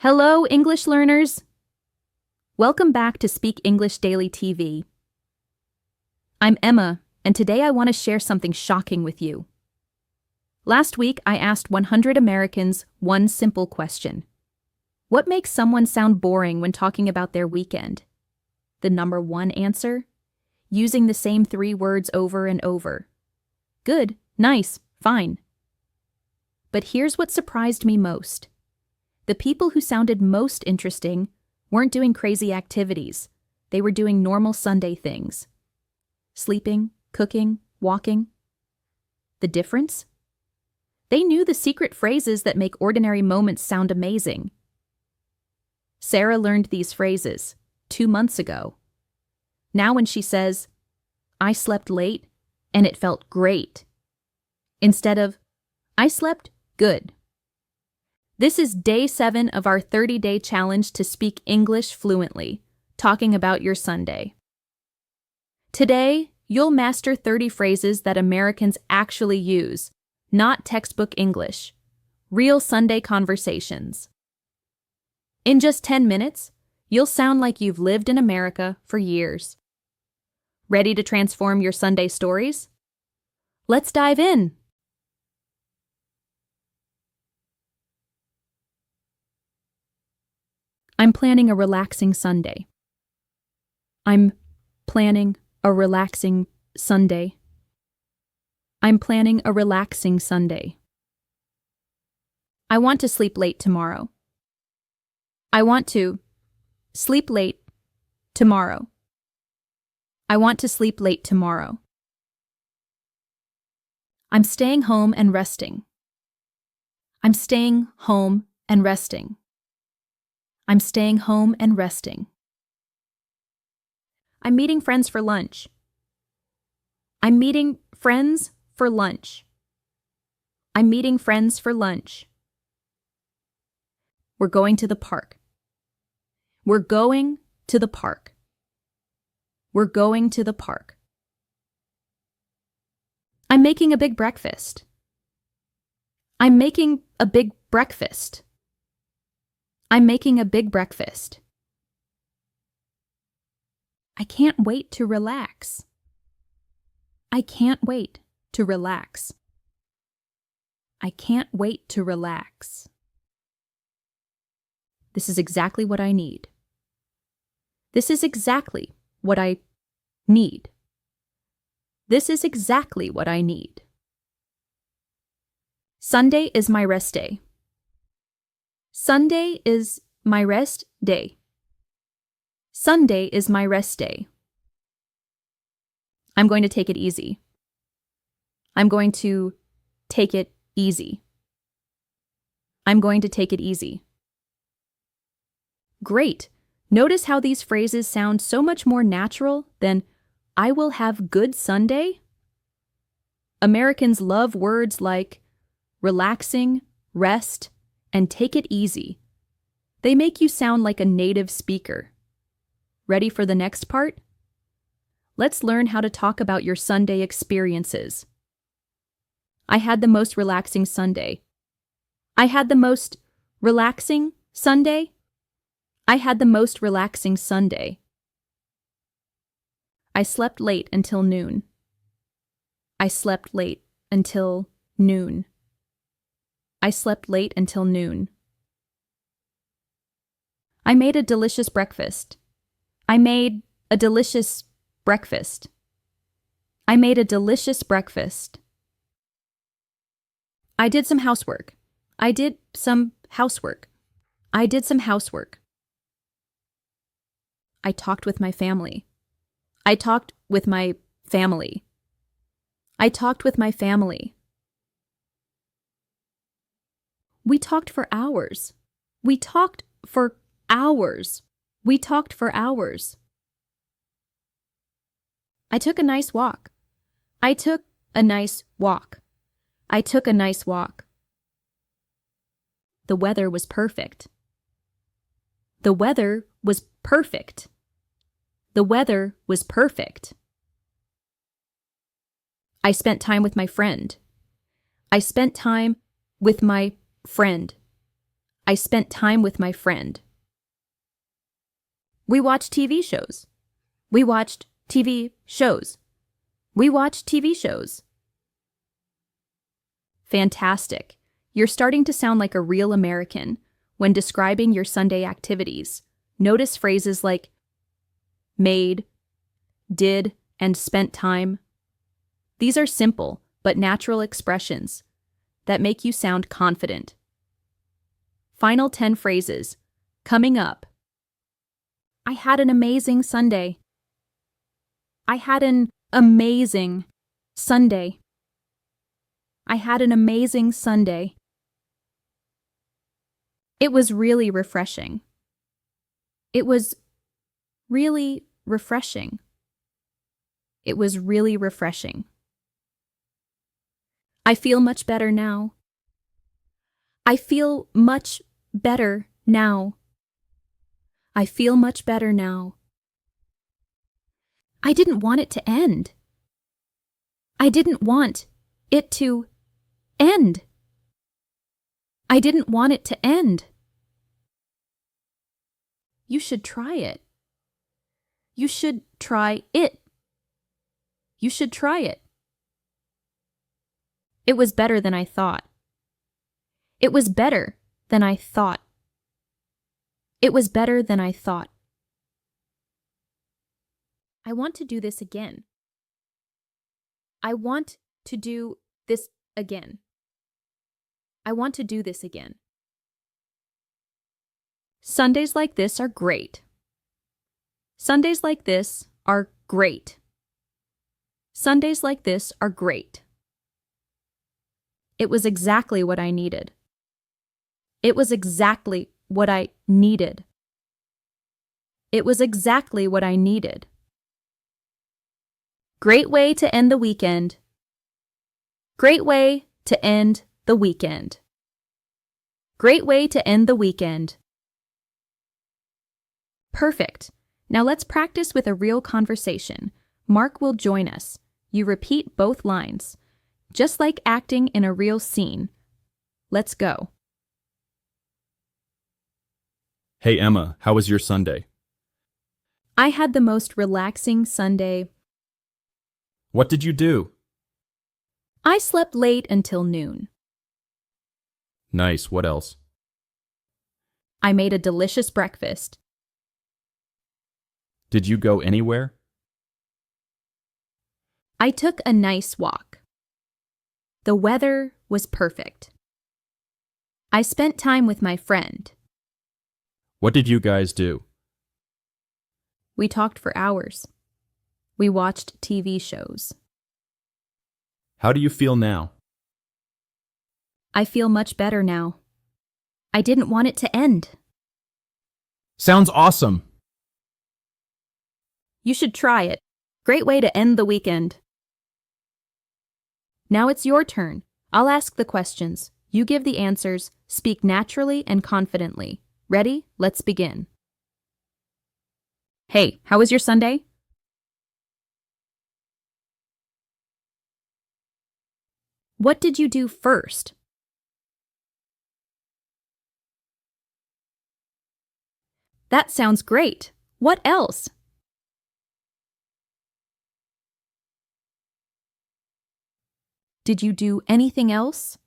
Hello, English learners! Welcome back to Speak English Daily TV. I'm Emma, and today I want to share something shocking with you. Last week, I asked 100 Americans one simple question. What makes someone sound boring when talking about their weekend? The number one answer? Using the same 3 words over and over. Good, nice, fine. But here's what surprised me most. The people who sounded most interesting weren't doing crazy activities. They were doing normal Sunday things. Sleeping, cooking, walking. The difference? They knew the secret phrases that make ordinary moments sound amazing. Sarah learned these phrases 2 months ago. Now when she says, "I slept late and it felt great," instead of, "I slept good." This is day 7 of our 30-day challenge to speak English fluently, talking about your Sunday. Today, you'll master 30 phrases that Americans actually use, not textbook English, real Sunday conversations. In just 10 minutes, you'll sound like you've lived in America for years. Ready to transform your Sunday stories? Let's dive in! I'm planning a relaxing Sunday. I'm planning a relaxing Sunday. I'm planning a relaxing Sunday. I want to sleep late tomorrow. I want to sleep late tomorrow. I want to sleep late tomorrow. I'm staying home and resting. I'm staying home and resting. I'm staying home and resting. I'm meeting friends for lunch. I'm meeting friends for lunch. I'm meeting friends for lunch. We're going to the park. We're going to the park. We're going to the park. I'm making a big breakfast. I'm making a big breakfast. I'm making a big breakfast. I can't wait to relax. I can't wait to relax. I can't wait to relax. This is exactly what I need. This is exactly what I need. This is exactly what I need. Sunday is my rest day. Sunday is my rest day. Sunday is my rest day. I'm going to take it easy. I'm going to take it easy. I'm going to take it easy. Great! Notice how these phrases sound so much more natural than "I will have good Sunday." Americans love words like relaxing, rest, and take it easy. They make you sound like a native speaker. Ready for the next part? Let's learn how to talk about your Sunday experiences. I had the most relaxing Sunday. I had the most relaxing Sunday. I had the most relaxing Sunday. I slept late until noon. I slept late until noon. I slept late until noon. I made a delicious breakfast. I made a delicious breakfast. I made a delicious breakfast. I did some housework. I did some housework. I did some housework. I talked with my family. I talked with my family. I talked with my family. We talked for hours. We talked for hours. We talked for hours. I took a nice walk. I took a nice walk. I took a nice walk. The weather was perfect. The weather was perfect. The weather was perfect. I spent time with my friend. I spent time with my friend. I spent time with my friend. We watched TV shows. We watched TV shows. We watched TV shows. Fantastic. You're starting to sound like a real American when describing your Sunday activities. Notice phrases like made, did, and spent time. These are simple but natural expressions that make you sound confident. Final 10 phrases. Coming up. I had an amazing Sunday. I had an amazing Sunday. I had an amazing Sunday. It was really refreshing. It was really refreshing. It was really refreshing. I feel much better now. I feel much better now. I feel much better now. I didn't want it to end. I didn't want it to end. I didn't want it to end. You should try it. You should try it. You should try it. It was better than I thought. It was better than I thought. It was better than I thought. I want to do this again. I want to do this again. I want to do this again. Sundays like this are great. Sundays like this are great. Sundays like this are great. It was exactly what I needed. It was exactly what I needed. It was exactly what I needed. Great way to end the weekend. Great way to end the weekend. Great way to end the weekend. Perfect. Now let's practice with a real conversation. Mark will join us. You repeat both lines, just like acting in a real scene. Let's go. Hey Emma, how was your Sunday? I had the most relaxing Sunday. What did you do? I slept late until noon. Nice, what else? I made a delicious breakfast. Did you go anywhere? I took a nice walk. The weather was perfect. I spent time with my friend. What did you guys do? We talked for hours. We watched TV shows. How do you feel now? I feel much better now. I didn't want it to end. Sounds awesome! You should try it. Great way to end the weekend. Now it's your turn. I'll ask the questions. You give the answers. Speak naturally and confidently. Ready? Let's begin. Hey, how was your Sunday? What did you do first? That sounds great. What else? Did you do anything else?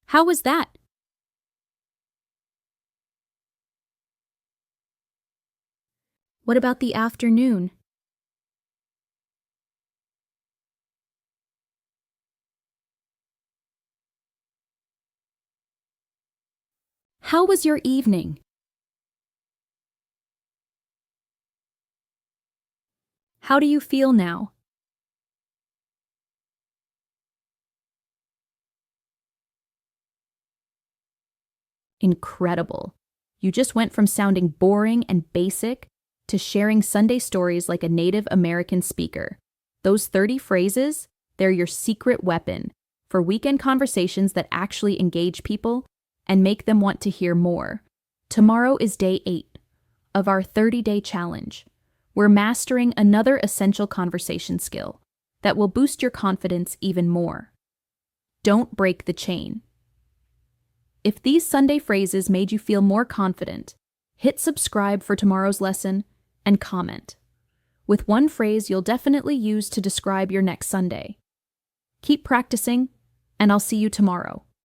How was that? What about the afternoon? How was your evening? How do you feel now? Incredible. You just went from sounding boring and basic to sharing Sunday stories like a native American speaker. Those 30 phrases, they're your secret weapon for weekend conversations that actually engage people and make them want to hear more. Tomorrow is day 8 of our 30-day challenge. We're mastering another essential conversation skill, that will boost your confidence even more. Don't break the chain. If these Sunday phrases made you feel more confident, hit subscribe for tomorrow's lesson and comment with one phrase you'll definitely use to describe your next Sunday. Keep practicing, and I'll see you tomorrow.